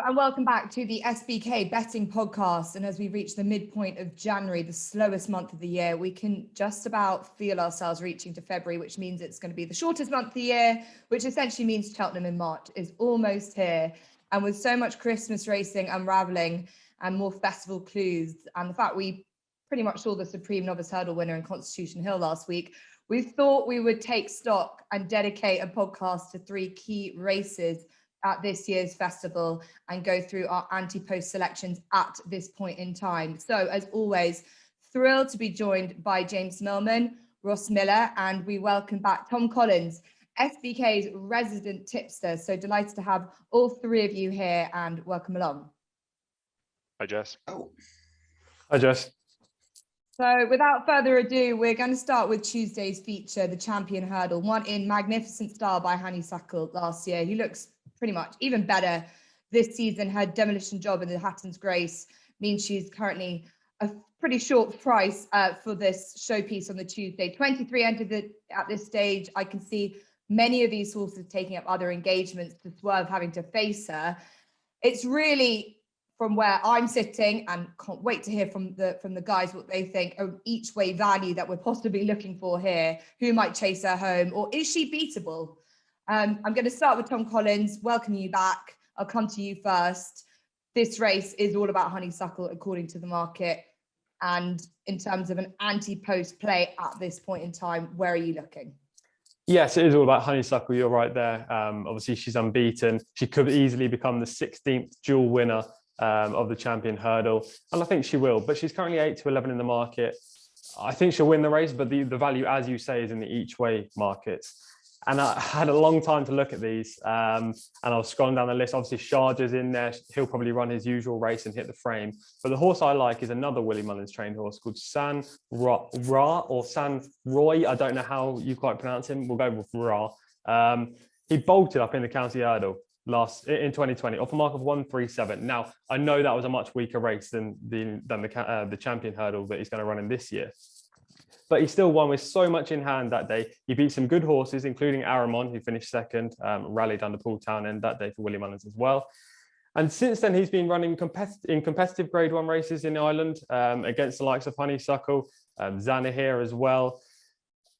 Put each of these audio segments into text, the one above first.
and welcome back to the SBK betting podcast. And as we reach the midpoint of January, the slowest month of the year, we can just about feel ourselves reaching to February, which means it's going to be the shortest month of the year, which essentially means Cheltenham in March is almost here. And with so much Christmas racing unraveling and more festival clues, and the fact we pretty much saw the Supreme Novice Hurdle winner in Constitution Hill last week, we thought we would take stock and dedicate a podcast to three key races at this year's festival and go through our Ante-Post selections at this point in time. So as always, thrilled to be joined by James Millman, Ross Millar, and we welcome back Tom Collins, SBK's resident tipster. So delighted to have all three of you here and welcome along. Hi, Jess. Hi, Jess. So without further ado, we're going to start with Tuesday's feature, the Champion Hurdle, won in magnificent style by Honeysuckle last year. He looks pretty much even better this season. Her demolition job in the Hatton's Grace means she's currently a pretty short price for this showpiece on the Tuesday. 23 entered at this stage. I can see many of these horses taking up other engagements to Swerve having to face her. It's really, from where I'm sitting, and can't wait to hear from the guys what they think of each way value that we're possibly looking for here. Who might chase her home, or is she beatable? I'm going to start with Tom Collins. Welcome you back. I'll come to you first. This race is all about Honeysuckle, according to the market. And in terms of an Ante-Post play at this point in time, where are you looking? Yes, it is all about Honeysuckle. You're right there. Obviously, she's unbeaten. She could easily become the 16th dual winner of the Champion Hurdle. And I think she will. But she's currently 8 to 11 in the market. I think she'll win the race, but the value, as you say, is in the each way markets. And I had a long time to look at these, and I was scrolling down the list. Obviously, Sharjah's in there. He'll probably run his usual race and hit the frame. But the horse I like is another Willie Mullins trained horse called San Roy. I don't know how you quite pronounce him. We'll go with Ra. He bolted up in the County Hurdle in 2020 off a mark of 1:37. Now, I know that was a much weaker race than the Champion Hurdle that he's going to run in this year. But he still won with so much in hand that day. He beat some good horses, including Aramon, who finished second, rallied under Paul Townend that day for Willie Mullins as well. And since then, he's been running in competitive Grade 1 races in Ireland against the likes of Honeysuckle, Zanahiyr as well,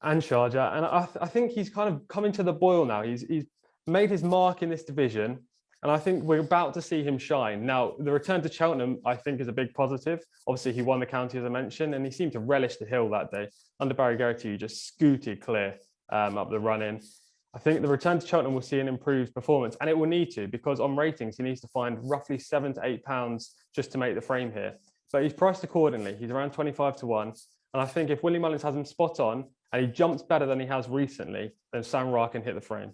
and Sharjah. And I think he's kind of coming to the boil now. He's made his mark in this division. And I think we're about to see him shine. Now, the return to Cheltenham, I think, is a big positive. Obviously, he won the county, as I mentioned, and he seemed to relish the hill that day. Under Barry Geraghty, he just scooted clear up the run-in. I think the return to Cheltenham will see an improved performance, and it will need to, because on ratings, he needs to find roughly £7 to £8 just to make the frame here. But he's priced accordingly. He's around 25 to 1. And I think if Willie Mullins has him spot on, and he jumps better than he has recently, then Sam Ra can hit the frame.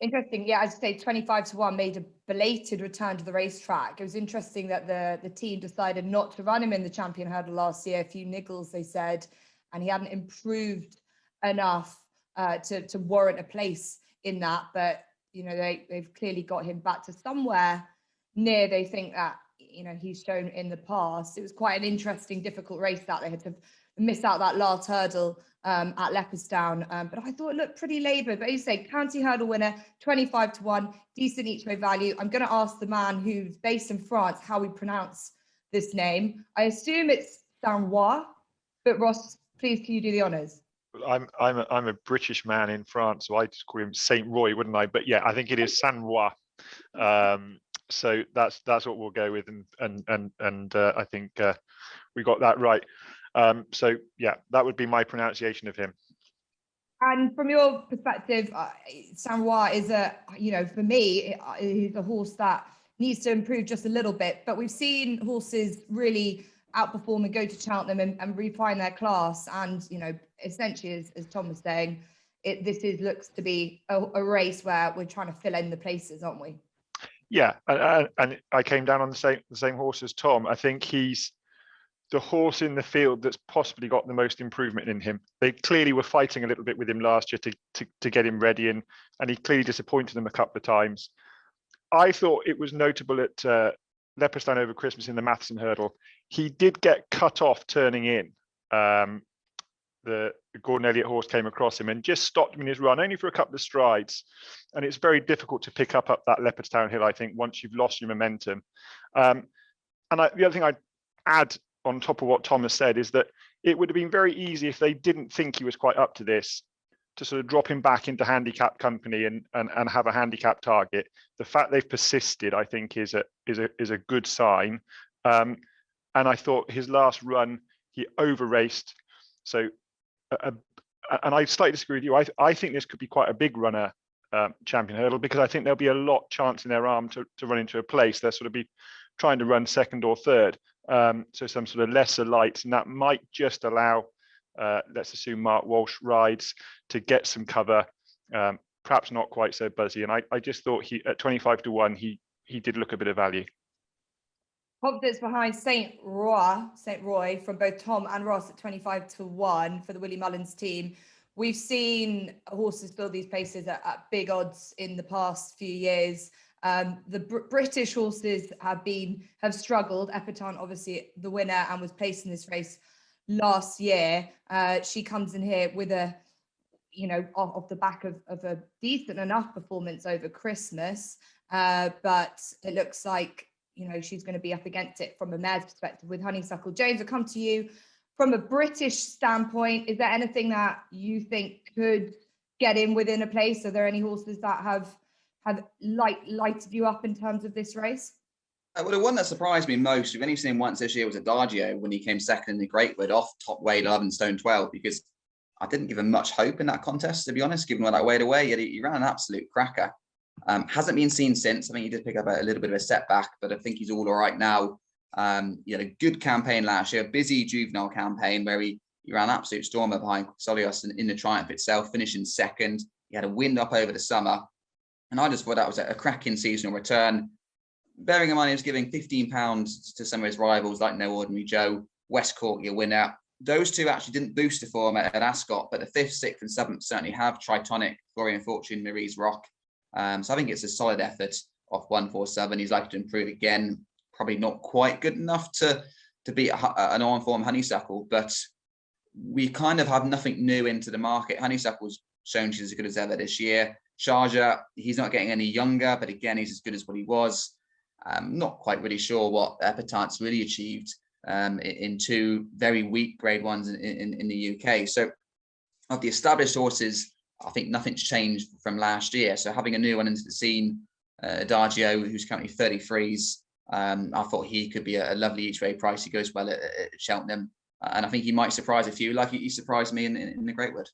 Interesting. Yeah, as you say, 25 to 1 made a belated return to the racetrack. It was interesting that the team decided not to run him in the Champion Hurdle last year. A few niggles, they said, and he hadn't improved enough to warrant a place in that. But, you know, they've clearly got him back to somewhere near, they think, that, you know, he's shown in the past. It was quite an interesting, difficult race that they had to miss out that last hurdle at Leopardstown, but I thought it looked pretty laboured. But as you say, County Hurdle winner, 25 to 1, decent each way value. I'm going to ask the man who's based in France how we pronounce this name. I assume it's Saint-Roy, but Ross, please, can you do the honours? I'm a British man in France, so I just call him Saint Roy, wouldn't I? But yeah, I think it is Saint-Roy. So that's what we'll go with, and I think we got that right. So yeah, that would be my pronunciation of him. And from your perspective, Saint-Roy is for me, he's a horse that needs to improve just a little bit. But we've seen horses really outperform and go to Cheltenham and refine their class. And, you know, essentially, as Tom was saying, looks to be a race where we're trying to fill in the places, aren't we? Yeah, and I came down on the same horse as Tom. I think he's the horse in the field that's possibly got the most improvement in him. They clearly were fighting a little bit with him last year to get him ready, and he clearly disappointed them a couple of times. I thought it was notable at Leopardstown over Christmas in the Matheson Hurdle. He did get cut off turning in. The Gordon Elliott horse came across him and just stopped him in his run, only for a couple of strides. And it's very difficult to pick up that Leopardstown Hill, I think, once you've lost your momentum. The other thing I'd add on top of what Tom has said is that it would have been very easy if they didn't think he was quite up to this to sort of drop him back into handicap company and have a handicap target. The fact they've persisted, I think, is a good sign. And I thought his last run, he over raced. So, and I slightly disagree with you. I think this could be quite a big runner champion hurdle, because I think there'll be a lot chance in their arm to run into a place. They'll sort of be trying to run second or third. So some sort of lesser lights, and that might just allow, let's assume Mark Walsh rides to get some cover, perhaps not quite so buzzy. And I just thought he at 25 to 1, he did look a bit of value. Confidence behind St. Roy from both Tom and Ross at 25 to 1 for the Willie Mullins team. We've seen horses fill these places at big odds in the past few years. The British horses have struggled. Epatante, obviously the winner, and was placed in this race last year. She comes in here with off the back of a decent enough performance over Christmas, but it looks like she's going to be up against it from a mare's perspective with Honeysuckle. James, I'll come to you. From a British standpoint, is there anything that you think could get in within a place? Are there any horses that have lighted you up in terms of this race? Well, the one that surprised me most, we've only seen him once this year, was Adagio when he came second in the Greatwood off top weight 11 stone 12, because I didn't give him much hope in that contest, to be honest, given where that weighed away. Yet he ran an absolute cracker. Hasn't been seen since. I think he did pick up a little bit of a setback, but I think he's all right now. He had a good campaign last year, a busy juvenile campaign where he ran an absolute stormer behind Solios in the Triumph itself, finishing second. He had a wind up over the summer. And I just thought that was a cracking seasonal return. Bearing in mind, he was giving £15 to some of his rivals like No Ordinary Joe, West Cork, your winner. Those two actually didn't boost the form at Ascot, but the 5th, 6th and 7th certainly have. Tritonic, Glory and Fortune, Marie's Rock. So I think it's a solid effort off 147. He's likely to improve again. Probably not quite good enough to beat an on-form Honeysuckle, but we kind of have nothing new into the market. Honeysuckle's shown she's as good as ever this year. Sharjah, he's not getting any younger, but again, he's as good as what he was. Not quite really sure what Epatante's really achieved in two very weak grade ones in the UK. So of the established horses, I think nothing's changed from last year. So having a new one into the scene, Adagio, who's currently 33s, I thought he could be a lovely each way price. He goes well at Cheltenham. And I think he might surprise a few, like he surprised me in the Greatwood.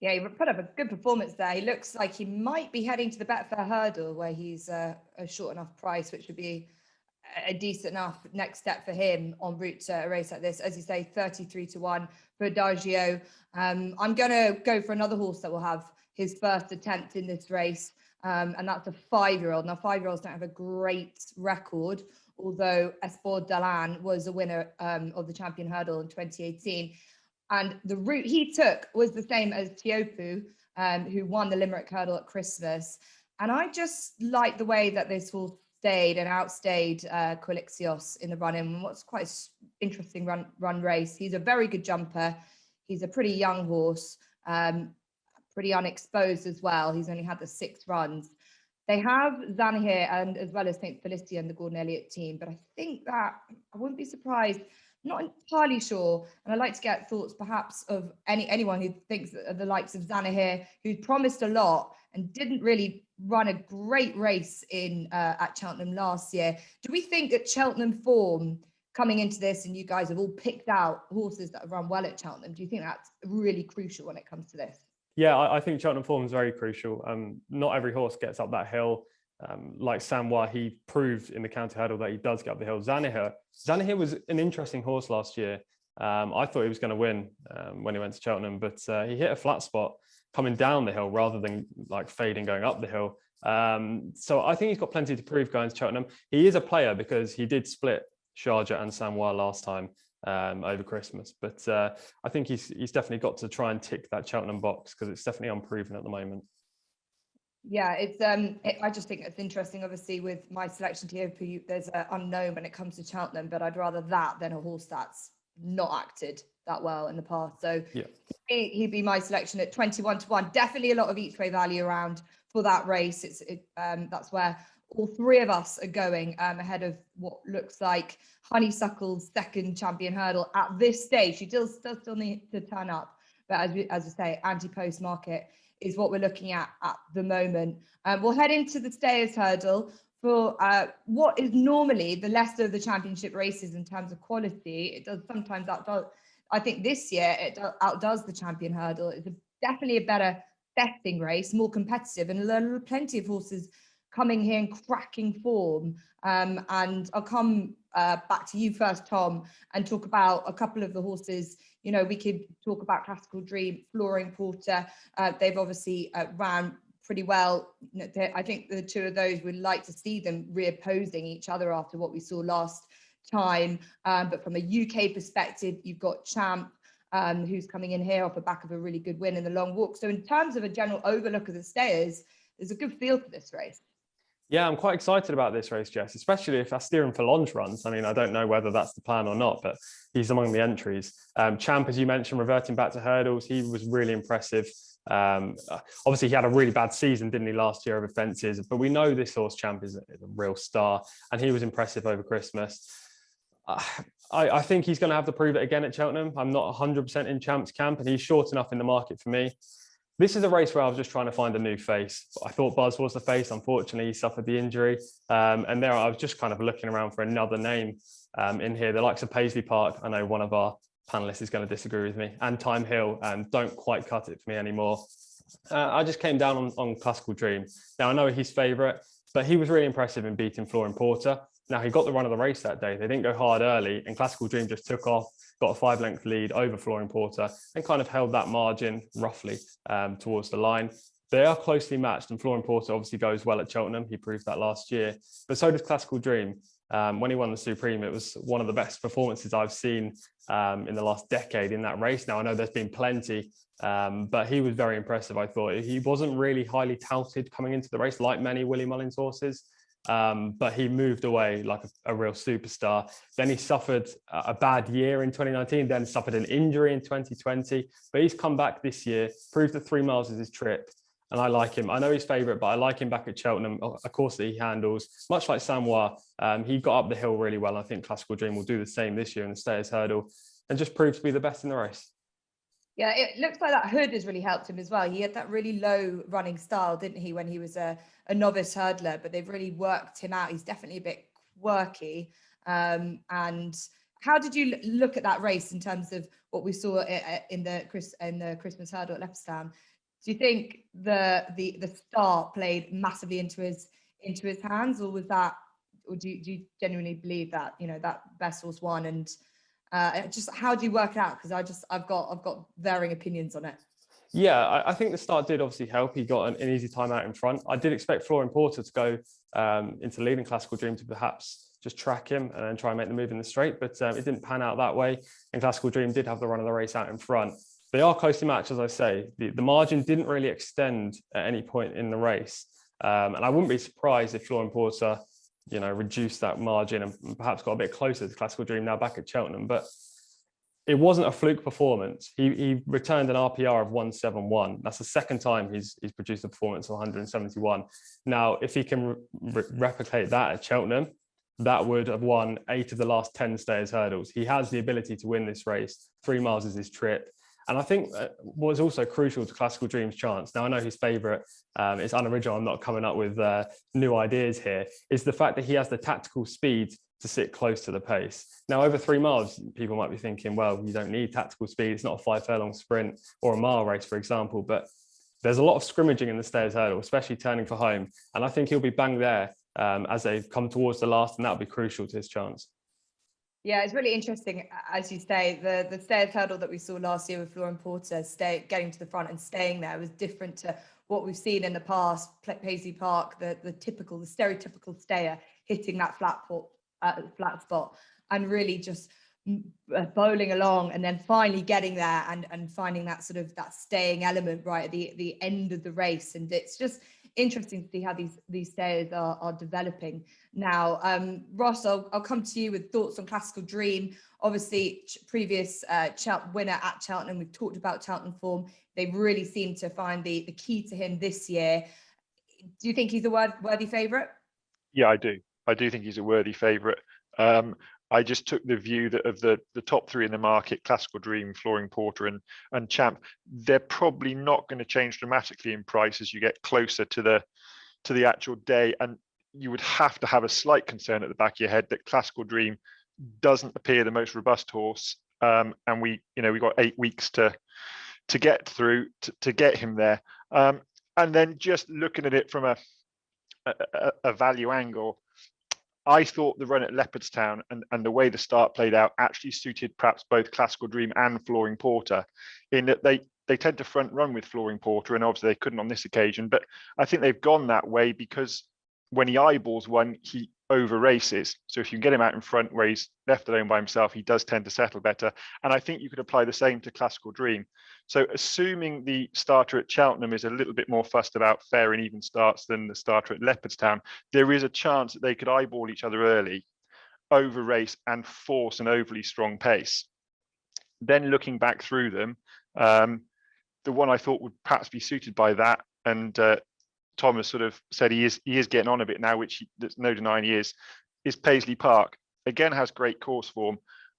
Yeah, he put up a good performance there. He looks like he might be heading to the Betfair Hurdle, where he's a short enough price, which would be a decent enough next step for him en route to a race like this. As you say, 33 to 1 for Adagio. I'm going to go for another horse that will have his first attempt in this race, and that's a 5-year-old. Now, 5-year-olds don't have a great record, although Esport Dalan was a winner of the Champion Hurdle in 2018. And the route he took was the same as Teopu, who won the Limerick Hurdle at Christmas. And I just like the way that this horse stayed and outstayed Quilixios in the run-in. What's quite an interesting run race. He's a very good jumper. He's a pretty young horse, pretty unexposed as well. He's only had the 6 runs. They have Zanahiyr and as well as St. Felicia and the Gordon Elliott team. But I think that I wouldn't be surprised. Not entirely sure, and I'd like to get thoughts perhaps of anyone who thinks of the likes of Zanahiyr, who promised a lot and didn't really run a great race at Cheltenham last year. Do we think that Cheltenham form coming into this, and you guys have all picked out horses that have run well at Cheltenham, do you think that's really crucial when it comes to this? Yeah, I think Cheltenham form is very crucial. Not every horse gets up that hill. Like Samwa, he proved in the county hurdle that he does get up the hill. Zanahiyr was an interesting horse last year. I thought he was going to win when he went to Cheltenham, but he hit a flat spot coming down the hill rather than like fading going up the hill. So I think he's got plenty to prove going to Cheltenham. He is a player because he did split Sharjah and Samwa last time over Christmas, but I think he's definitely got to try and tick that Cheltenham box because it's definitely unproven at the moment. Yeah, it's I just think it's interesting. Obviously, with my selection here, there's an unknown when it comes to Cheltenham, but I'd rather that than a horse that's not acted that well in the past. So Yeah. he'd be my selection at 21-1. Definitely a lot of each way value around for that race. That's where all three of us are going ahead of what looks like Honeysuckle's second champion hurdle at this stage. She still need to turn up, but as I say, Ante-Post market is what we're looking at the moment. We'll head into the Stayers hurdle for what is normally the lesser of the championship races in terms of quality. It does sometimes outdoes. I think this year it outdoes the champion hurdle. It's definitely a better betting race, more competitive, and there are plenty of horses coming here in cracking form. And I'll come back to you first, Tom, and talk about a couple of the horses. You know, we could talk about Classical Dream, Flooring Porter. They've obviously ran pretty well. I think the two of those, would like to see them reopposing each other after what we saw last time. But from a UK perspective, you've got Champ, who's coming in here off the back of a really good win in the long walk. So in terms of a general overlook of the Stayers, there's a good feel for this race. Yeah, I'm quite excited about this race, Jess, especially if Asterin Forlonge runs. I mean, I don't know whether that's the plan or not, but he's among the entries. Champ, as you mentioned, reverting back to hurdles, he was really impressive. Obviously, he had a really bad season, didn't he, last year over fences? But we know this horse, Champ, is a real star, and he was impressive over Christmas. I think he's going to have to prove it again at Cheltenham. I'm not 100% in Champ's camp, and he's short enough in the market for me. This is a race where I was just trying to find a new face. I thought Buzz was the face. Unfortunately, he suffered the injury. And there I was just kind of looking around for another name in here. The likes of Paisley Park. I know one of our panelists is going to disagree with me. And Time Hill don't quite cut it for me anymore. I just came down on Classical Dream. Now, I know he's favourite, but he was really impressive in beating Flooring Porter. Now, he got the run of the race that day. They didn't go hard early, and Classical Dream just took off, got a 5-length lead over Flooring Porter, and kind of held that margin roughly towards the line. They are closely matched, and Flooring Porter obviously goes well at Cheltenham. He proved that last year, but so does Classical Dream. When he won the Supreme, it was one of the best performances I've seen in the last decade in that race. Now, I know there's been plenty, but he was very impressive, I thought. He wasn't really highly touted coming into the race, like many Willie Mullins horses. But he moved away like a real superstar. Then he suffered a bad year in 2019, then suffered an injury in 2020. But he's come back this year, proved that 3 miles is his trip. And I like him. I know he's favourite, but I like him back at Cheltenham. A course that he handles, much like Samoa. He got up the hill really well. I think Classical Dream will do the same this year in the Stayers hurdle and just prove to be the best in the race. Yeah, it looks like that hood has really helped him as well. He had that really low running style, didn't he, when he was a novice hurdler, but they've really worked him out. He's definitely a bit quirky. And how did you look at that race in terms of what we saw in the Christmas hurdle at Leopardstown? Do you think the start played massively into his hands, or was that, or do you genuinely believe that, you know, that best horse won? And just how do you work it out? Because I've got varying opinions on it. Yeah, I think the start did obviously help. He got an easy time out in front. I did expect Flooring Porter to go into leading Classical Dream to perhaps just track him and then try and make the move in the straight, but it didn't pan out that way. And Classical Dream did have the run of the race out in front. They are closely matched, as I say. The margin didn't really extend at any point in the race. And I wouldn't be surprised if Flooring Porter, you know, reduced that margin and perhaps got a bit closer to Classical Dream now back at Cheltenham. But it wasn't a fluke performance. He returned an RPR of 171. That's the second time he's produced a performance of 171. Now, if he can replicate that at Cheltenham, that would have won 8 of the last 10 Stayers hurdles. He has the ability to win this race. 3 miles is his trip. And I think what was also crucial to Classical Dream's chance, now I know his favourite, it's unoriginal, I'm not coming up with new ideas here, is the fact that he has the tactical speed to sit close to the pace. Now, over 3 miles, people might be thinking, well, you don't need tactical speed. It's not a 5 furlong sprint or a mile race, for example, but there's a lot of scrimmaging in the Stayers hurdle, especially turning for home. And I think he'll be bang there as they come towards the last, and that'll be crucial to his chance. Yeah, it's really interesting, as you say, the Stayers hurdle that we saw last year with Flooring Porter getting to the front and staying there was different to what we've seen in the past. Paisley Park, the stereotypical stayer hitting that flat spot and really just bowling along, and then finally getting there and finding that sort of that staying element right at the end of the race. And it's interesting to see how these stayers are developing now. Ross, I'll come to you with thoughts on Classical Dream. Obviously, previous winner at Cheltenham. We've talked about Cheltenham form. They really seem to find the key to him this year. Do you think he's a worthy favourite? Yeah, I do. I do think he's a worthy favourite. I just took the view that of the top three in the market, Classical Dream, Flooring Porter and Champ, they're probably not going to change dramatically in price as you get closer to the actual day. And you would have to have a slight concern at the back of your head that Classical Dream doesn't appear the most robust horse. And we've got 8 weeks to get through to get him there. And then just looking at it from a value angle, I thought the run at Leopardstown and the way the start played out actually suited perhaps both Classical Dream and Flooring Porter, in that they tend to front run with Flooring Porter, and obviously they couldn't on this occasion. But I think they've gone that way because when he eyeballs one, he over races. So if you can get him out in front where he's left alone by himself, he does tend to settle better. And I think you could apply the same to Classical Dream. So assuming the starter at Cheltenham is a little bit more fussed about fair and even starts than the starter at Leopardstown, there is a chance that they could eyeball each other early, over race and force an overly strong pace. Then looking back through them, the one I thought would perhaps be suited by that, and Thomas sort of said he is getting on a bit now, which there's no denying he is Paisley Park. Again, has great course form.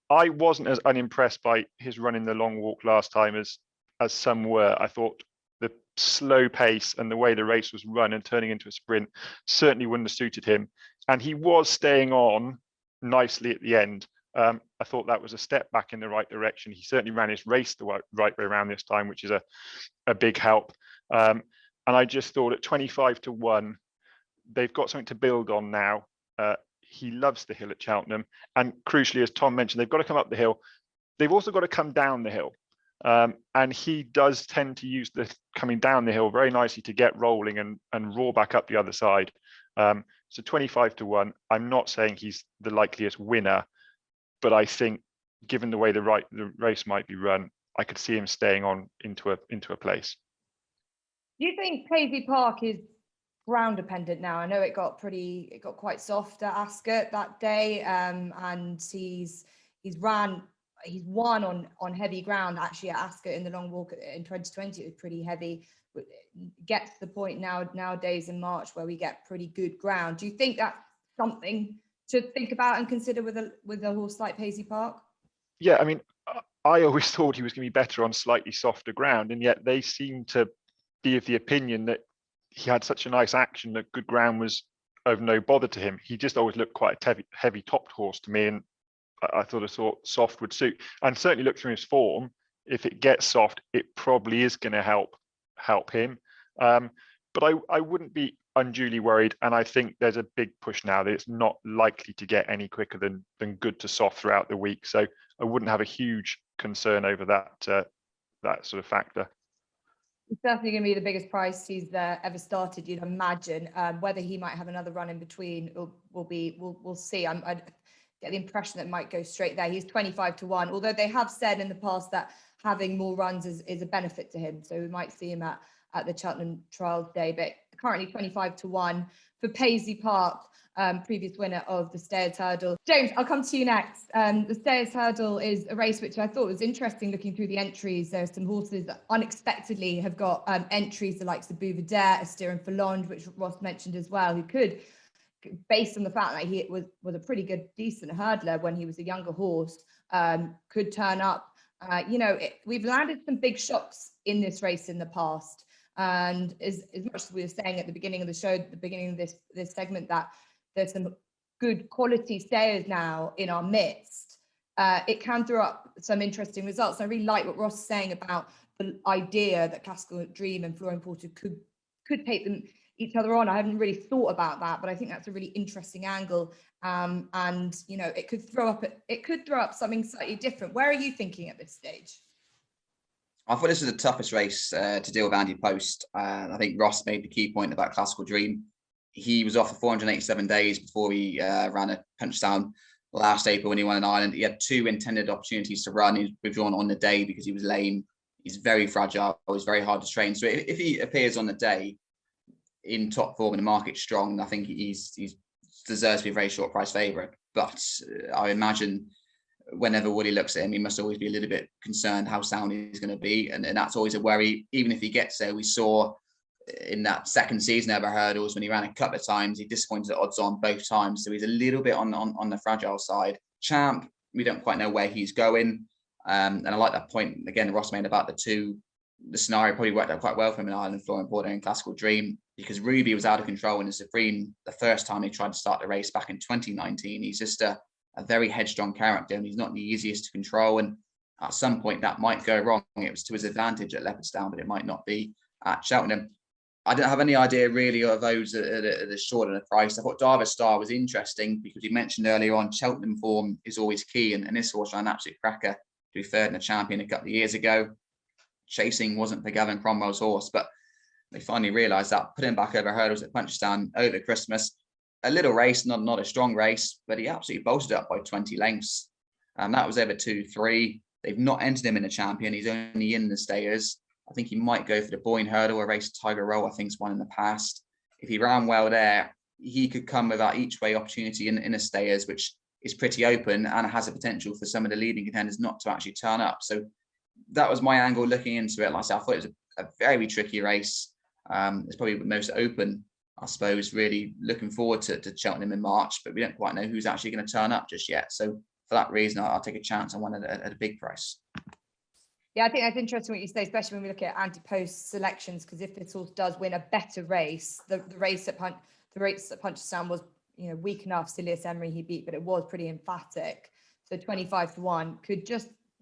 I wasn't as unimpressed by his run in the long walk last time as some were. I thought the slow pace and the way the race was run and turning into a sprint certainly wouldn't have suited him. And he was staying on nicely at the end. I thought that was a step back in the right direction. He certainly ran his race the right way around this time, which is a big help. And I just thought at 25-1, they've got something to build on now. He loves the hill at Cheltenham. And crucially, as Tom mentioned, they've got to come up the hill. They've also got to come down the hill. And he does tend to use the coming down the hill very nicely to get rolling and roar back up the other side. So 25-1, I'm not saying he's the likeliest winner, but I think given the way the race might be run, I could see him staying on into a place. Do you think Paisley Park is ground dependent now? I know it got quite soft at Ascot that day, and he's won on heavy ground actually at Ascot in the long walk in 2020. It was pretty heavy. Get to the point nowadays in March where we get pretty good ground. Do you think that's something to think about and consider with a horse like Paisley Park? Yeah, I mean, I always thought he was going to be better on slightly softer ground, and yet they seem to be of the opinion that he had such a nice action that good ground was of no bother to him. He just always looked quite a heavy topped horse to me, and I thought soft would suit. And certainly look through his form, if it gets soft, it probably is going to help him. But I wouldn't be unduly worried, and I think there's a big push now that it's not likely to get any quicker than good to soft throughout the week. So I wouldn't have a huge concern over that sort of factor. It's definitely going to be the biggest price he's ever started, you'd imagine. Whether he might have another run in between, we'll see. I get the impression that it might go straight there. He's 25-1, although they have said in the past that having more runs is a benefit to him. So we might see him at the Cheltenham Trials Day, but currently 25-1 for Paisley Park, previous winner of the Stayers Hurdle. James, I'll come to you next. The Stayers Hurdle is a race which I thought was interesting looking through the entries. There are some horses that unexpectedly have got entries, the likes of Bouvedere, Astir and Fallonge, which Ross mentioned as well, who could, based on the fact that he was a pretty good, decent hurdler when he was a younger horse, could turn up. We've landed some big shocks in this race in the past. And as much as we were saying at the beginning of the show, at the beginning of this segment, that there's some good quality stayers now in our midst, it can throw up some interesting results. I really like what Ross is saying about the idea that Classical Dream and Flooring Porter could take them each other on. I haven't really thought about that, but I think that's a really interesting angle. And it could throw up something slightly different. Where are you thinking at this stage? I thought this was the toughest race to deal with Ante-Post. I think Ross made the key point about Classical Dream. He was off for 487 days before he ran a Punchestown last April when he won in Ireland. He had 2 intended opportunities to run. He was withdrawn on the day because he was lame. He's very fragile. It was very hard to train. So if he appears on the day, in top form and the market strong. I think he's deserves to be a very short price favourite. But I imagine whenever Woody looks at him, he must always be a little bit concerned how sound he's going to be. And that's always a worry, even if he gets there. We saw in that second season over hurdles when he ran a couple of times, he disappointed at odds on both times. So he's a little bit on the fragile side. Champ, we don't quite know where he's going. And I like that point, again, Ross made about the scenario probably worked out quite well for him in Ireland, Florian Porter and Classical Dream, because Ruby was out of control in the Supreme the first time he tried to start the race back in 2019. He's just a very headstrong character, and he's not the easiest to control. And at some point that might go wrong. It was to his advantage at Leopardstown, but it might not be at Cheltenham. I don't have any idea really of those at a short of a price. I thought Darva Star was interesting because you mentioned earlier on Cheltenham form is always key, and this horse ran an absolute cracker to be third in the Champion a couple of years ago. Chasing wasn't for Gavin Cromwell's horse, but they finally realised that, put him back over hurdles at Punchestown over Christmas. A little race, not a strong race, but he absolutely bolted up by 20 lengths. And that was over 2-3. They've not entered him in the Champion. He's only in the Stayers. I think he might go for the Boyne Hurdle, a race Tiger Roll, I think, has won in the past. If he ran well there, he could come with that each way opportunity in the Stayers, which is pretty open and has a potential for some of the leading contenders not to actually turn up. So that was my angle looking into it. Like I said, I thought it was a very tricky race. It's probably the most open, I suppose, really looking forward to Cheltenham in March, but we don't quite know who's actually going to turn up just yet. So for that reason, I'll take a chance on one at a big price. Yeah, I think that's interesting what you say, especially when we look at Ante-Post selections, because if this horse does win a better race, the race at Punchestown was, weak enough. Silius Emery he beat, but it was pretty emphatic. So 25-1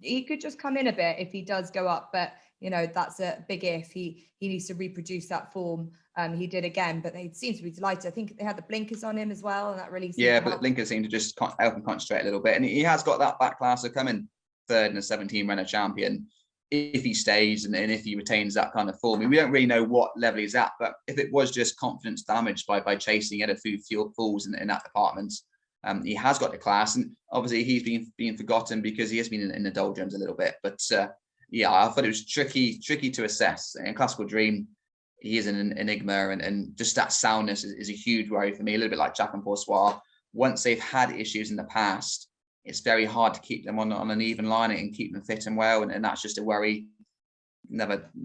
he could just come in a bit if he does go up, but that's a big if. He needs to reproduce that form. He did again, but they seem to be delighted. I think they had the blinkers on him as well, and that really but the blinkers seem to just help him concentrate a little bit. And he has got that back class of coming third in a 17 runner Champion if he stays and if he retains that kind of form. I mean, we don't really know what level he's at, but if it was just confidence damaged by chasing at a few falls in that department, he has got the class, and obviously he's been forgotten because he has been in the doldrums a little bit. But I thought it was tricky to assess. In Classical Dream, he is an enigma, and just that soundness is a huge worry for me. A little bit like Jack and Poursoir. Once they've had issues in the past, it's very hard to keep them on an even line and keep them fit and well, and that's just a worry.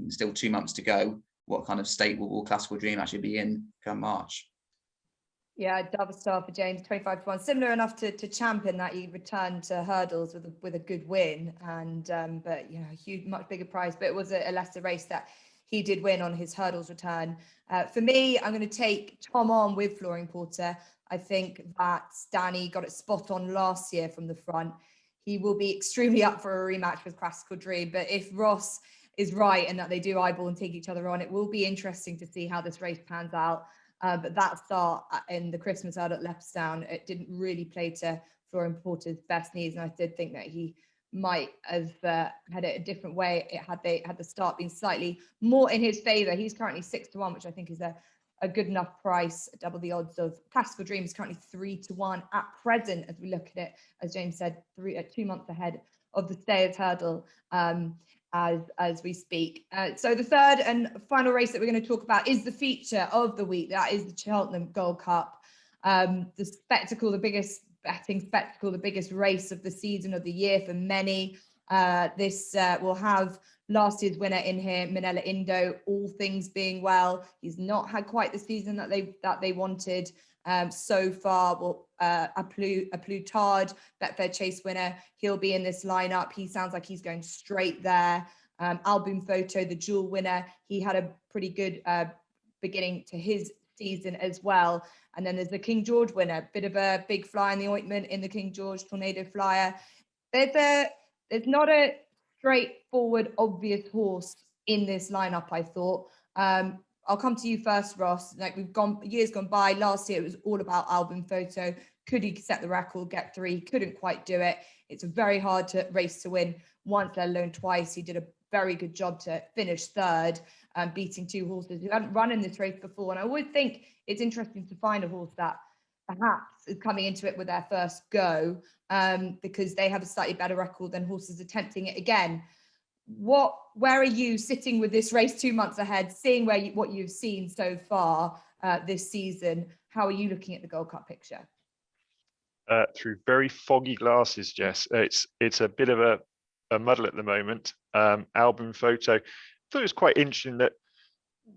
Still 2 months to go. What kind of state will Classical Dream actually be in come March? Yeah, double star for James, 25-1, similar enough to Champion, that he returned to hurdles with a good win, and but a huge, much bigger prize. But it was a lesser race that he did win on his hurdles return. For me, I'm going to take Tom on with Florian Porter. I think that Danny got it spot on last year from the front. He will be extremely up for a rematch with Classical Dream. But if Ross is right and that they do eyeball and take each other on, it will be interesting to see how this race pans out. But that start in the Christmas out at Leopardstown, it didn't really play to Florian Porter's best needs, and I did think that he might have had it a different way. Had the start been slightly more in his favour. He's currently 6-1, which I think is a good enough price, double the odds of Classical Dream is currently 3-1 at present, as we look at it, as James said, 2 months ahead of the Stayers Hurdle. As we speak. So the third and final race that we're going to talk about is the feature of the week. That is the Cheltenham Gold Cup. The spectacle, the biggest betting spectacle, the biggest race of the season, of the year for many. This will have last year's winner in here, Minella Indo, all things being well. He's not had quite the season that they wanted. So far, a Plutard, Betfair Chase winner, he'll be in this lineup. He sounds like he's going straight there. Album Photo, the dual winner, he had a pretty good beginning to his season as well. And then there's the King George winner, bit of a big fly in the ointment in the King George Tornado Flyer. There's not a straightforward, obvious horse in this lineup, I thought. I'll come to you first, Ross. Like years gone by. Last year, it was all about Album Photo. Could he set the record, get 3? Couldn't quite do it. It's a very hard race to win once, let alone twice. He did a very good job to finish third, beating 2 horses who hadn't run in this race before. And I would think it's interesting to find a horse that perhaps is coming into it with their first go, because they have a slightly better record than horses attempting it again. Where are you sitting with this race 2 months ahead, seeing what you've seen so far? this season. How are you looking at the Gold Cup picture? Through very foggy glasses, Jess. It's a bit of a muddle at the moment. Album photo. I thought it was quite interesting that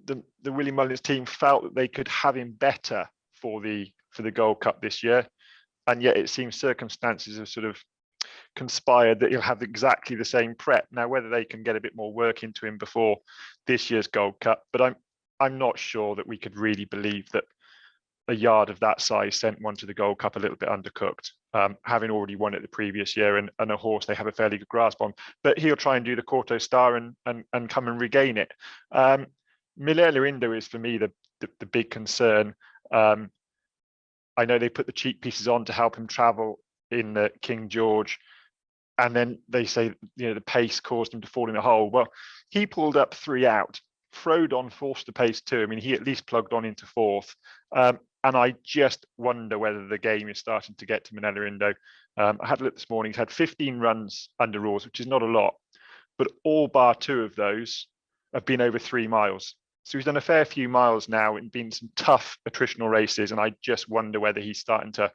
the Willie Mullins team felt that they could have him better for the Gold Cup this year, and yet it seems circumstances have sort of conspired that he'll have exactly the same prep. Now, whether they can get a bit more work into him before this year's Gold Cup, but I'm not sure that we could really believe that a yard of that size sent one to the Gold Cup a little bit undercooked, having already won it the previous year, and a horse they have a fairly good grasp on. But he'll try and do the Quarto Star and come and regain it. Millerindo is for me the big concern. I know they put the cheek pieces on to help him travel in the King George, and then they say the pace caused him to fall in a hole. Well, he pulled up 3 out. Frodon forced the pace too. I mean, he at least plugged on into 4th. And I just wonder whether the game is starting to get to Millerindo. I had a look this morning. He's had 15 runs under rules, which is not a lot, but all bar 2 of those have been over 3 miles. So he's done a fair few miles now and been some tough attritional races. And I just wonder whether he's starting to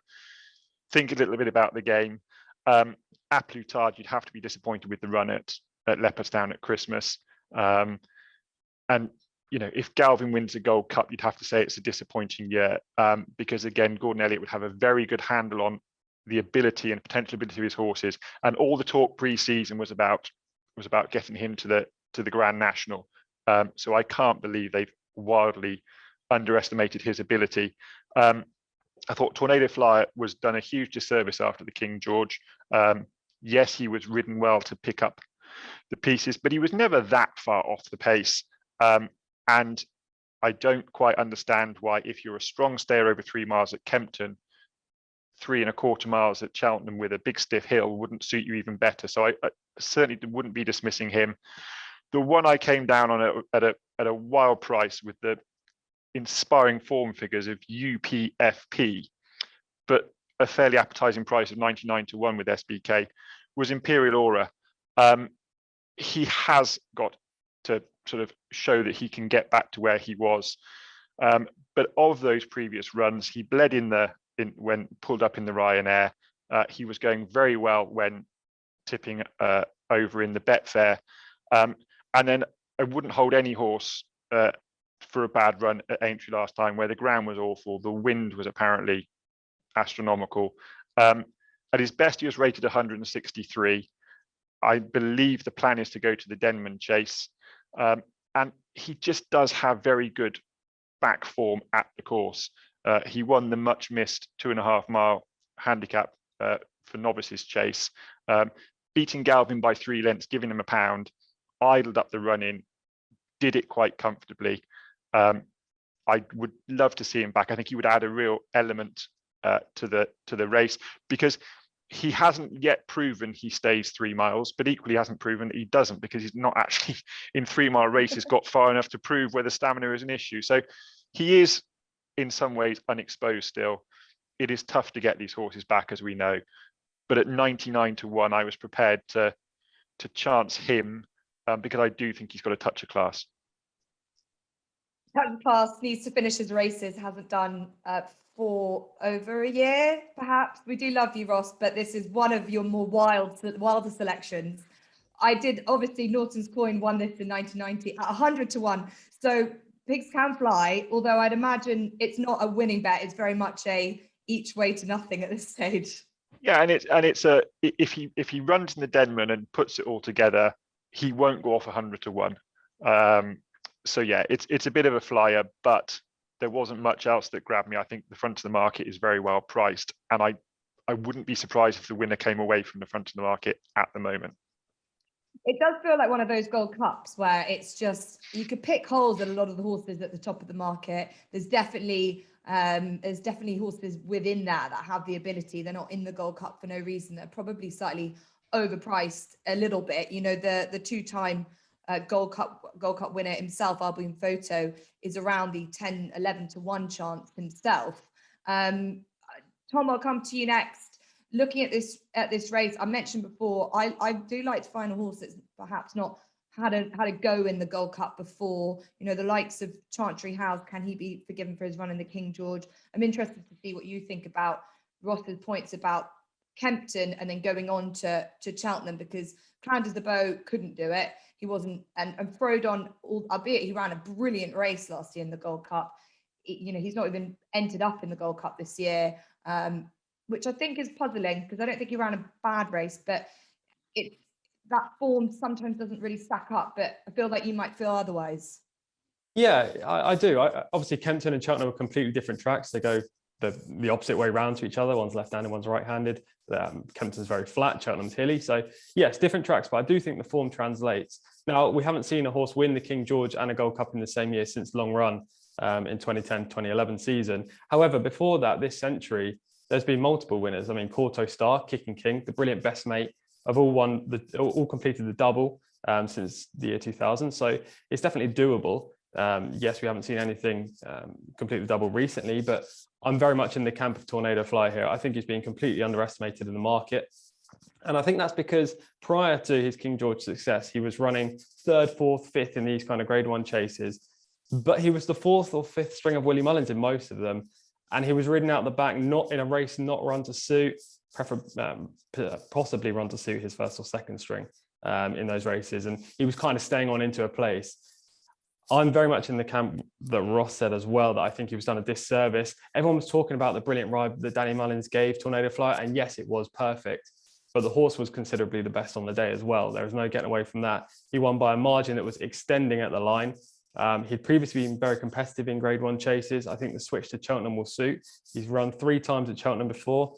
think a little bit about the game. A plus tard, you'd have to be disappointed with the run at Leopardstown at Christmas. And if Galvin wins the Gold Cup, you'd have to say it's a disappointing year, because again, Gordon Elliott would have a very good handle on the ability and potential ability of his horses, and all the talk pre-season was about getting him to the Grand National. So I can't believe they've wildly underestimated his ability. I thought Tornado Flyer was done a huge disservice after the King George. Yes, he was ridden well to pick up the pieces, but he was never that far off the pace. And I don't quite understand why, if you're a strong stayer over 3 miles at Kempton, 3 1/4 miles at Cheltenham with a big stiff hill wouldn't suit you even better. So I certainly wouldn't be dismissing him. The one I came down on at a wild price with the inspiring form figures of UPFP, but a fairly appetizing price of 99 to 1 with SBK, was Imperial Aura. He has got to sort of show that he can get back to where he was. But of those previous runs, he bled when pulled up in the Ryanair. He was going very well when tipping over in the Betfair. And then I wouldn't hold any horse for a bad run at Aintree last time, where the ground was awful. The wind was apparently astronomical. At his best, he was rated 163. I believe the plan is to go to the Denman Chase. And he just does have very good back form at the course. He won the much missed 2.5 mile handicap for Novices Chase, beating Galvin by 3 lengths, giving him £1, idled up the run in, did it quite comfortably. I would love to see him back. I think he would add a real element to the race, because he hasn't yet proven he stays 3 miles, but equally hasn't proven that he doesn't, because he's not actually in 3 mile races got far enough to prove whether stamina is an issue. So he is in some ways unexposed still. It is tough to get these horses back, as we know, but at 99 to 1, I was prepared to chance him, because I do think he's got a touch of class. Touch of class, needs to finish his races, hasn't done for over a year, perhaps. We do love you, Ross, but this is one of your more wilder selections. I did, obviously, Norton's Coin won this in 1990 at 100 to 1. So pigs can fly, although I'd imagine it's not a winning bet. It's very much a each way to nothing at this stage. Yeah, and it's a if he runs in the Denman and puts it all together, he won't go off 100 to 1. So yeah, it's a bit of a flyer, but there wasn't much else that grabbed me. I think the front of the market is very well priced, and I wouldn't be surprised if the winner came away from the front of the market at the moment. It does feel like one of those Gold Cups where it's just, you could pick holes in a lot of the horses at the top of the market. There's definitely horses within that have the ability. They're not in the Gold Cup for no reason. They're probably slightly overpriced a little bit. The 2-time Gold Cup winner himself, Album Photo, is around the 10, 11 to 1 chance himself. Tom, I'll come to you next. Looking at this race, I mentioned before, I do like to find a horse that's perhaps not had a go in the Gold Cup before. You know, the likes of Chantry House, can he be forgiven for his run in the King George? I'm interested to see what you think about Ross's points about Kempton and then going on to Cheltenham, because Clanders the Bow couldn't do it. He wasn't, and Frodon, albeit he ran a brilliant race last year in the Gold Cup, you know, he's not even entered up in the Gold Cup this year, which I think is puzzling, because I don't think he ran a bad race, but that form sometimes doesn't really stack up. But I feel like you might feel otherwise. Yeah, I do. Obviously, Kempton and Cheltenham are completely different tracks. They go the opposite way round to each other. One's left-handed, one's right-handed. Kempton's very flat, Cheltenham's hilly. So yes, different tracks, but I do think the form translates. Now, we haven't seen a horse win the King George and a Gold Cup in the same year since Long Run in 2010-2011 season. However, before that, this century, there's been multiple winners. I mean, Porto Star, Kicking King, the brilliant best mate, have all completed the double since the year 2000. So it's definitely doable. Yes, we haven't seen anything completely double recently, but I'm very much in the camp of Tornado Fly here. I think he's being completely underestimated in the market. And I think that's because prior to his King George success, he was running 3rd, 4th, 5th in these kind of Grade 1 chases. But he was the 4th or 5th string of Willie Mullins in most of them. And he was ridden out the back, not in a race, not run to suit, possibly run to suit his 1st or 2nd string in those races. And he was kind of staying on into a place. I'm very much in the camp that Ross said as well, that I think he was done a disservice. Everyone was talking about the brilliant ride that Danny Mullins gave Tornado Fly, and yes, it was perfect. But the horse was considerably the best on the day as well. There was no getting away from that. He won by a margin that was extending at the line. He'd previously been very competitive in Grade 1 chases. I think the switch to Cheltenham will suit. He's run 3 times at Cheltenham before.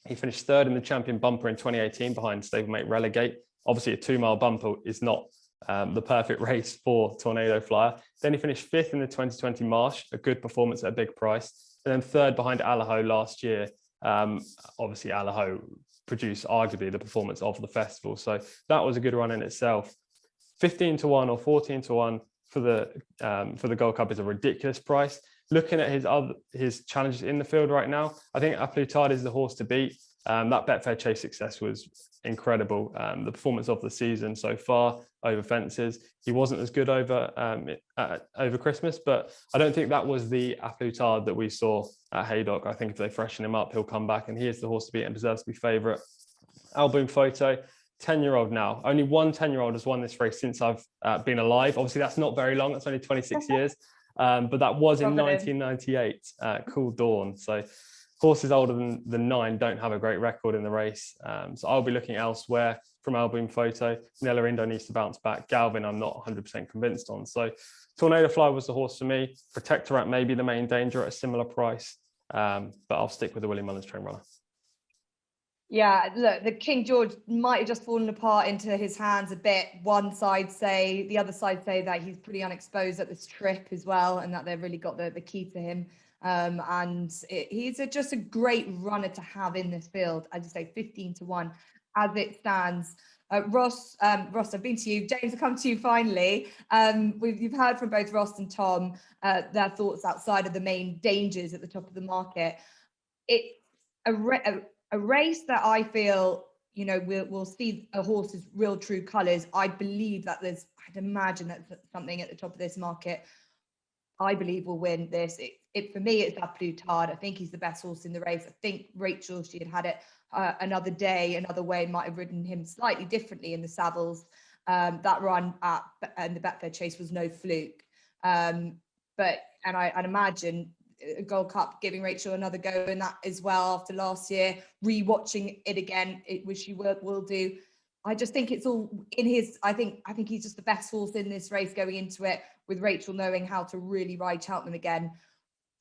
He finished 3rd in the Champion Bumper in 2018 behind stablemate Relegate. Obviously, a 2-mile bumper is not the perfect race for Tornado Flyer. Then he finished 5th in the 2020 Marsh, a good performance at a big price. And then 3rd behind Allaho last year. Obviously, Allaho produced arguably the performance of the festival. So that was a good run in itself. 15-1 or 14-1 for the Gold Cup is a ridiculous price. Looking at his challenges in the field right now, I think A Plus Tard is the horse to beat. That Betfair Chase success was incredible. The performance of the season so far over fences. He wasn't as good over Christmas, but I don't think that was the A Plus Tard that we saw at Haydock. I think if they freshen him up, he'll come back, and he is the horse to beat and deserves to be favourite. Album Photo, 10-year-old now. Only one 10-year-old has won this race since I've been alive. Obviously, that's not very long. That's only 26 years. But that was in 1998, Cool Dawn. So horses older than 9 don't have a great record in the race. So I'll be looking elsewhere from Album Photo. Nelorindo needs to bounce back. Galvin, I'm not 100% convinced on. So Tornado Fly was the horse for me. Protectorate may be the main danger at a similar price. But I'll stick with the Willie Mullins train runner. Yeah, look, the King George might have just fallen apart into his hands a bit. One side say, the other side say that he's pretty unexposed at this trip as well, and that they've really got the key to him. He's just a great runner to have in this field. As you say, 15-1 as it stands. Ross, I've been to you. James, I'll come to you finally. You've heard from both Ross and Tom their thoughts outside of the main dangers at the top of the market. It's a race that I feel, you know, we'll see a horse's real true colours. I believe that I'd imagine that something at the top of this market, I believe will win this. For me, it's A Plus Tard. I think he's the best horse in the race. I think Rachel, she had it another day, another way, might have ridden him slightly differently in the Savills. That run and the Betfair Chase was no fluke. I'd imagine a Gold Cup giving Rachel another go in that as well after last year, rewatching it again, which she will do. I just think it's all in his. I think he's just the best horse in this race going into it, with Rachel knowing how to really ride Cheltenham again.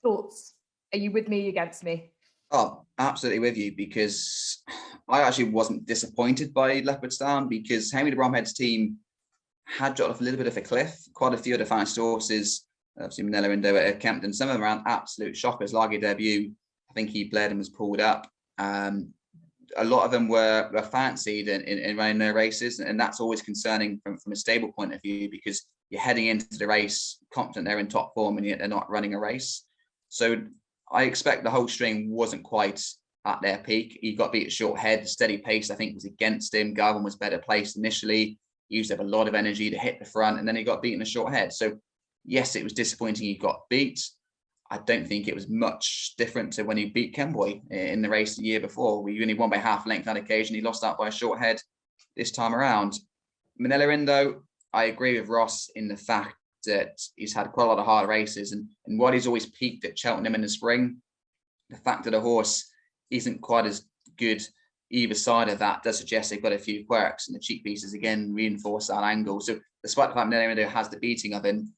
Thoughts? Are you with me, against me? Oh, absolutely with you, because I actually wasn't disappointed by Leopardstown, because Henry de Bromhead's team had dropped off a little bit of a cliff. Quite a few of the fast horses, obviously Nelorindo at Kempton, some of them around absolute shockers. Largy debut, I think he bled and was pulled up. A lot of them were fancied in running their races, and that's always concerning from a stable point of view, because you're heading into the race confident they're in top form, and yet they're not running a race. So I expect the whole string wasn't quite at their peak. He got beat at short head. Steady pace, I think, was against him. Garvin was better placed initially. He used to have a lot of energy to hit the front, and then he got beaten a short head. So yes, it was disappointing he got beat. I don't think it was much different to when he beat Kemboy in the race the year before. We only won by half length on occasion. He lost out by a short head this time around. Manila Indo, I agree with Ross in the fact that he's had quite a lot of hard races, and while he's always peaked at Cheltenham in the spring, the fact that the horse isn't quite as good either side of that does suggest they've got a few quirks, and the cheek pieces again reinforce that angle. So despite the fact Manila Indo has the beating of him,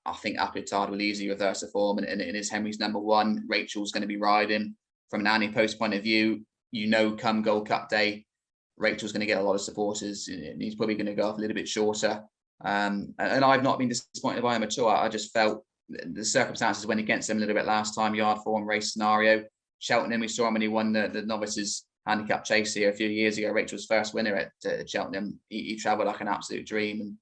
I think Ante-Post will easily reverse the form, and it is Henry's number one. Rachel's going to be riding. From an Ante-Post point of view, come Gold Cup day, Rachel's going to get a lot of supporters, and he's probably going to go off a little bit shorter. And I've not been disappointed by him at all. I just felt the circumstances went against him a little bit last time, yard form, race scenario. Cheltenham, we saw him when he won the novices handicap chase here a few years ago. Rachel's first winner at Cheltenham. He travelled like an absolute dream, and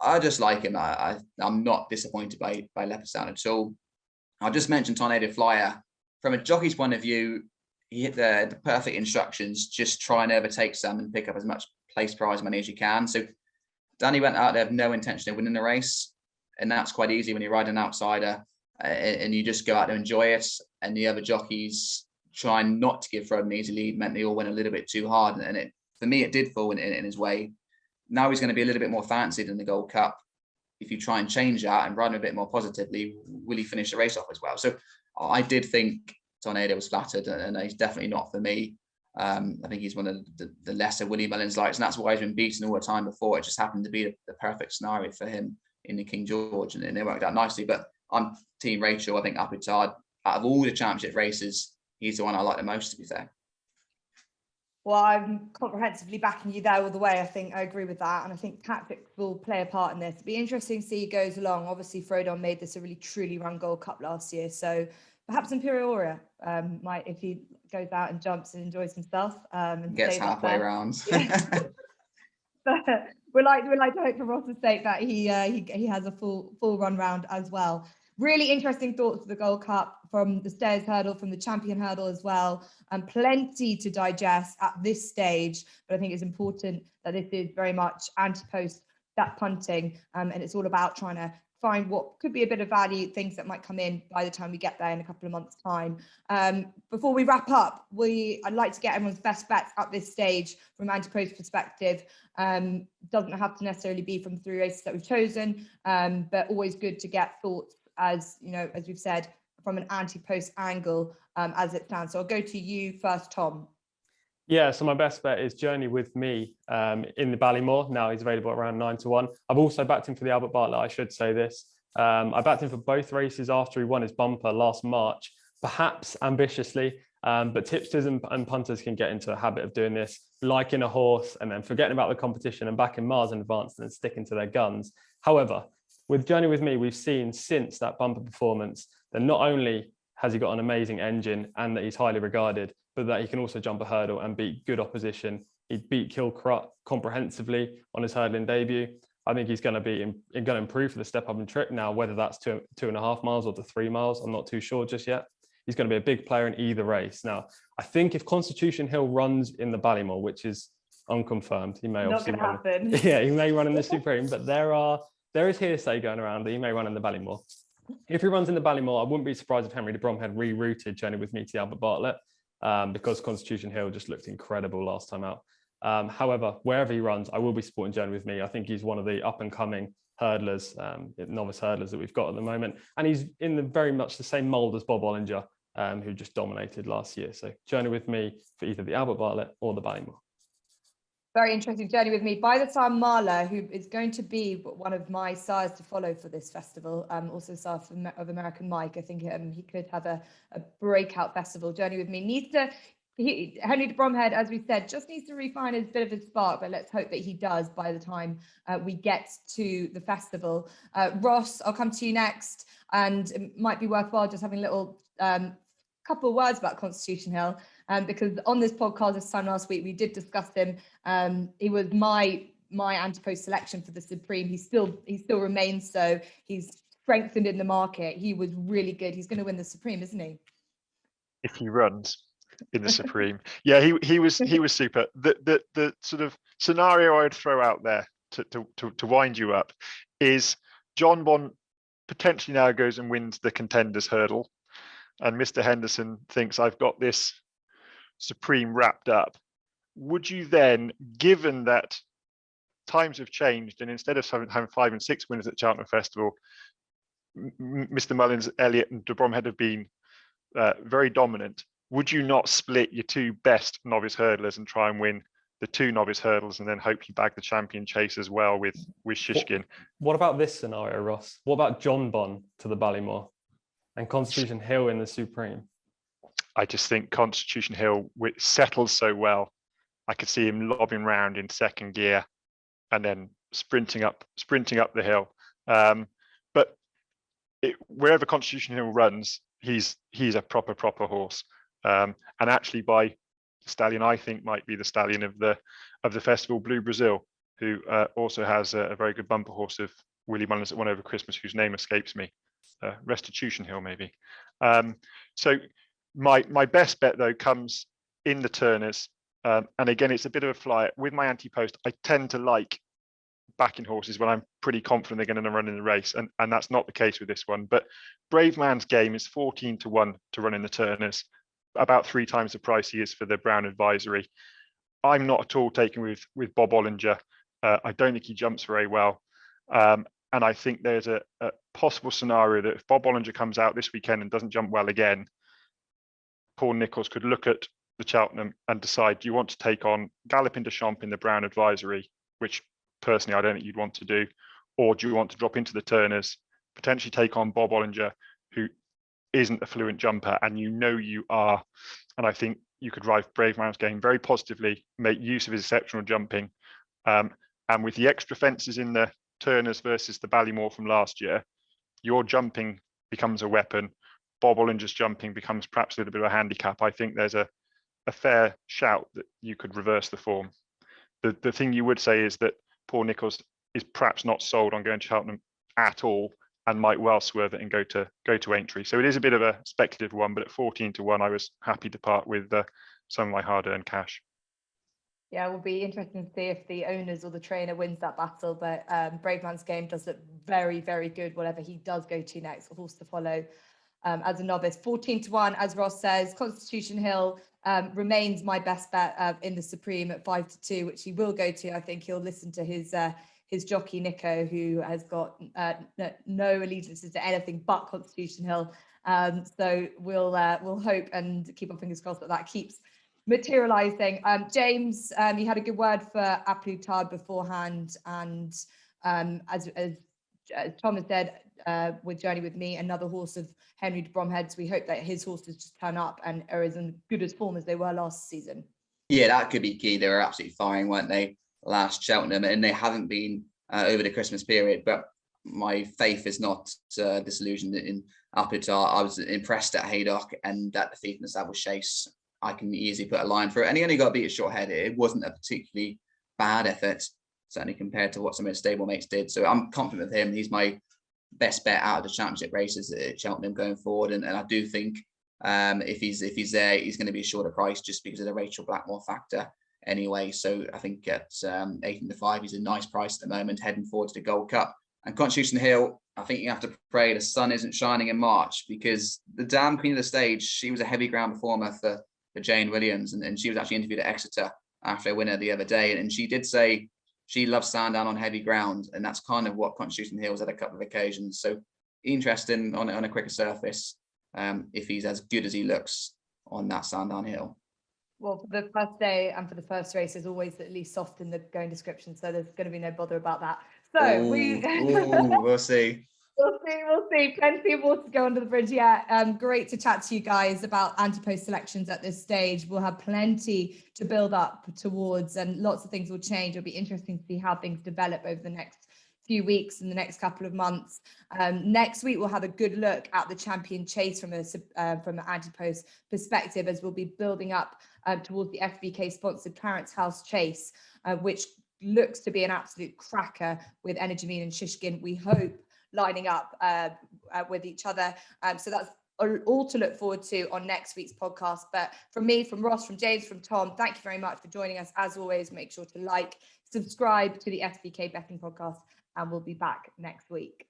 I just like him. I'm not disappointed by Leopardstown at all. I'll just mention Tornado Flyer. From a jockey's point of view, he hit the perfect instructions. Just try and overtake some and pick up as much place prize money as you can. So Danny went out there with no intention of winning the race, and that's quite easy when you ride an outsider and you just go out there and enjoy it. And the other jockeys trying not to give Fred an easy lead meant they all went a little bit too hard, and for me it did fall in his way. Now he's going to be a little bit more fancied in the Gold Cup. If you try and change that and run a bit more positively, will he finish the race off as well? So I did think Tornado was flattered, and he's definitely not for me. I think he's one of the lesser Willie Mullins likes, and that's why he's been beaten all the time before. It just happened to be the perfect scenario for him in the King George, and it worked out nicely. But I'm Team Rachel. I think Ante-Post, out of all the championship races, he's the one I like the most, to be fair. Well, I'm comprehensively backing you there all the way. I think I agree with that. And I think tactics will play a part in this. It'll be interesting to see he goes along. Obviously, Frodon made this a really truly run Gold Cup last year. So perhaps Imperioria might, if he goes out and jumps and enjoys himself. And gets halfway around. But we like to hope for Ross's sake that he has a full run round as well. Really interesting thoughts for the Gold Cup from the Stayers Hurdle, from the Champion Hurdle as well, and plenty to digest at this stage. But I think it's important that this is very much Ante-Post, that punting, and it's all about trying to find what could be a bit of value, things that might come in by the time we get there in a couple of months' time. Before we wrap up, I'd like to get everyone's best bets at this stage from Ante-Post perspective. Doesn't have to necessarily be from 3 races that we've chosen, but always good to get thoughts, as you know, as we've said, from an Ante-Post angle as it stands. So I'll go to you first, Tom. Yeah, so my best bet is Journey with Me in the Ballymore. Now he's available around 9-1. I've also backed him for the Albert Bartlett, I should say this. I backed him for both races after he won his bumper last March, perhaps ambitiously, but tipsters and punters can get into a habit of doing this, liking a horse and then forgetting about the competition and backing miles in advance and then sticking to their guns. However, with Journey with Me, we've seen since that bumper performance that not only has he got an amazing engine and that he's highly regarded, but that he can also jump a hurdle and beat good opposition. He beat Kilcrut comprehensively on his hurdling debut. I think he's going to improve for the step up and trick now, whether that's 2.5 miles or the 3 miles. I'm not too sure just yet. He's going to be a big player in either race. Now, I think if Constitution Hill runs in the Ballymore, which is unconfirmed, he may not going to happen. Yeah, he may run in the Supreme, but there is hearsay going around that he may run in the Ballymore. If he runs in the Ballymore, I wouldn't be surprised if Henry de Brom had rerouted Journey with Me to the Albert Bartlett, because Constitution Hill just looked incredible last time out. However, wherever he runs, I will be supporting Journey with Me. I think he's one of the up-and-coming hurdlers, novice hurdlers that we've got at the moment. And he's in very much the same mould as Bob Ollinger, who just dominated last year. So Journey with Me for either the Albert Bartlett or the Ballymore. Very interesting Journey with Me. By the time Marla, who is going to be one of my sires to follow for this festival, also sire of American Mike, I think he could have a breakout festival. Journey with Me Henry de Bromhead, as we said, just needs to refine his bit of his spark, but let's hope that he does by the time we get to the festival. Ross, I'll come to you next, and it might be worthwhile just having a little couple of words about Constitution Hill, because on this podcast this time last week we did discuss him. He was my Ante-Post selection for the Supreme. He still remains so. He's strengthened in the market. He was really good. He's going to win the Supreme, isn't he? If he runs in the Supreme. Yeah, he was super. The sort of scenario I'd throw out there to wind you up, is John Bon potentially now goes and wins the Contenders Hurdle, and Mr. Henderson thinks, I've got this Supreme wrapped up. Would you then, given that times have changed, and instead of having 5 and 6 winners at Cheltenham Festival, Mr. Mullins, Elliott and de Bromhead have been very dominant, would you not split your 2 best novice hurdlers and try and win the 2 novice hurdles and then hope you bag the champion chase as well with Shishkin? What about this scenario, Ross? What about John Bon to the Ballymore and Constitution Hill in the Supreme? I just think Constitution Hill settles so well. I could see him lobbing round in second gear and then sprinting up the hill. But wherever Constitution Hill runs, he's a proper horse. And actually, by stallion, I think might be the stallion of the festival, Blue Brazil, who also has a very good bumper horse of Willie Mullins that won over Christmas, whose name escapes me. Restitution Hill, maybe. So my best bet though comes in the Turners, and again it's a bit of a flyer with my Ante-Post. I tend to like backing horses when I'm pretty confident they're going to run in the race, and that's not the case with this one. But Brave Man's Game is 14-1 to run in the Turners, about 3 times the price he is for the Brown Advisory. I'm not at all taken with Bob Ollinger. I don't think he jumps very well, and I think there's a possible scenario that if Bob Ollinger comes out this weekend and doesn't jump well again, Paul Nicholls could look at the Cheltenham and decide, do you want to take on Galopin de Champs in the Brown Advisory, which personally I don't think you'd want to do, or do you want to drop into the Turners, potentially take on Bob Ollinger, who isn't a fluent jumper, and you are, and I think you could ride Brave Man's Game very positively, make use of his exceptional jumping, and with the extra fences in the Turners versus the Ballymore from last year, your jumping becomes a weapon. Bob Ollinger's jumping becomes perhaps a little bit of a handicap. I think there's a fair shout that you could reverse the form. The thing you would say is that Paul Nicholls is perhaps not sold on going to Cheltenham at all and might well swerve it and go to Aintree. So it is a bit of a speculative one, but at 14-1, I was happy to part with some of my hard-earned cash. Yeah, it will be interesting to see if the owners or the trainer wins that battle. But Brave Man's Game does look very, very good, whatever he does go to next, a horse to follow as a novice. 14-1, as Ross says. Constitution Hill remains my best bet in the Supreme at 5-2, which he will go to. I think he'll listen to his jockey Nico, who has got no allegiances to anything but Constitution Hill. So we'll hope and keep our fingers crossed that keeps materializing. James, you had a good word for Aputard beforehand, and as Thomas said, with Journey with Me, another horse of Henry de Bromhead's. We hope that his horses just turn up and are as good as form as they were last season. Yeah, that could be key. They were absolutely firing, weren't they, last Cheltenham, and they haven't been over the Christmas period. But my faith is not disillusioned in Aputard. I was impressed at Haydock, and that defeat in the Established Chase, I can easily put a line through it. And he only got beat a short head. It wasn't a particularly bad effort, certainly compared to what some of his stablemates did. So I'm confident with him. He's my best bet out of the championship races at Cheltenham going forward. And I do think if he's there, he's going to be a shorter price just because of the Rachel Blackmore factor anyway. So I think at 18-5, he's a nice price at the moment, heading forward to the Gold Cup. And Constitution Hill, I think you have to pray the sun isn't shining in March, because the damn queen of the stage, she was a heavy ground performer for Jane Williams, and she was actually interviewed at Exeter after a winner the other day, and she did say she loves Sandown on heavy ground, and that's kind of what Constitution Hill was at a couple of occasions. So interesting on a quicker surface, if he's as good as he looks on that Sandown Hill. Well, for the first day and for the first race, there's always at least soft in the going description, so there's going to be no bother about that. So we'll see. We'll see. Plenty of water to go under the bridge yet. Great to chat to you guys about Ante-Post selections at this stage. We'll have plenty to build up towards, and lots of things will change. It'll be interesting to see how things develop over the next few weeks and the next couple of months. Next week, we'll have a good look at the champion chase from an Ante-Post perspective, as we'll be building up towards the SBK sponsored Clarence House Chase, which looks to be an absolute cracker with Energy Mean and Shishkin, we hope, lining up with each other. So that's all to look forward to on next week's podcast. But from me, from Ross, from James, from Tom, thank you very much for joining us. As always, make sure to like, subscribe to the SBK Betting Podcast, and we'll be back next week.